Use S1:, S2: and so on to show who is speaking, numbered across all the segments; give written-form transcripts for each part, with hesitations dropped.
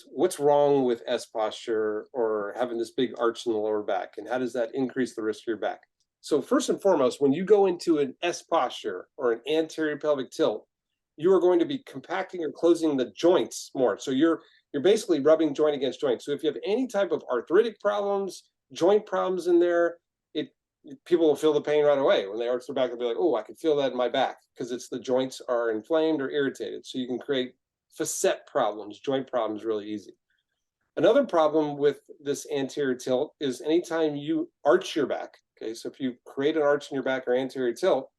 S1: What's wrong with S posture or having this big arch in the lower back, and how does that increase the risk of your back? So first and foremost, when you go into an S posture or an anterior pelvic tilt, you are going to be compacting or closing the joints more. So you're basically rubbing joint against joint. So if you have any type of arthritic problems, joint problems in there, it people will feel the pain right away. When they arch their back, they'll be like, "Oh, I can feel that in my back," because it's the joints are inflamed or irritated. So you can create facet problems, joint problems really easy. Another problem with this anterior tilt is anytime you arch your back, okay, so if you create an arch in your back or anterior tilt,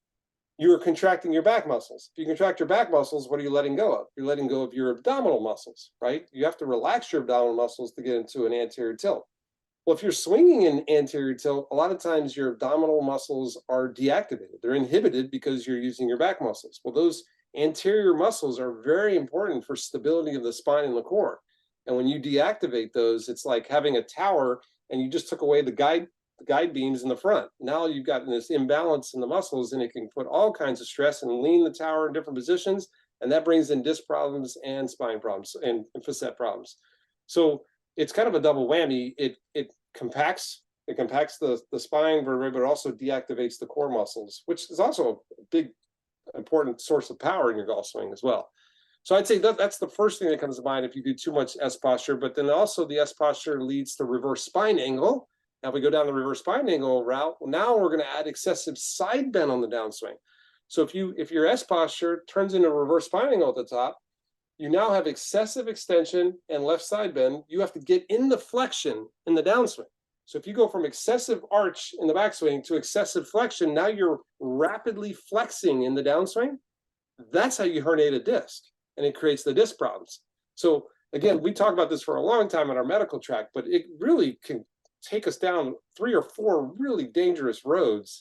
S1: you are contracting your back muscles. If you contract your back muscles, what are you letting go of? You're letting go of your abdominal muscles, right? You have to relax your abdominal muscles to get into an anterior tilt. Well, if you're swinging in anterior tilt, a lot of times your abdominal muscles are deactivated. They're inhibited because you're using your back muscles. Well, those anterior muscles are very important for stability of the spine and the core. And when you deactivate those, it's like having a tower and you just took away the guide beams in the front. Now you've got this imbalance in the muscles, and it can put all kinds of stress and lean the tower in different positions, and that brings in disc problems and spine problems and facet problems. So it's kind of a double whammy. It compacts the spine vertebrae, but it also deactivates the core muscles, which is also a big important source of power in your golf swing as well. So I'd say that's the first thing that comes to mind if you do too much S posture. But then also the S posture leads to reverse spine angle. Now, if we go down the reverse spine angle route, well, now we're going to add excessive side bend on the downswing. So if your S posture turns into a reverse spine angle at the top, you now have excessive extension and left side bend. You have to get in the flexion in the downswing. So if you go from excessive arch in the backswing to excessive flexion, now you're rapidly flexing in the downswing. That's how you herniate a disc, and it creates the disc problems. So again, we talk about this for a long time in our medical track, but it really can take us down 3 or 4 really dangerous roads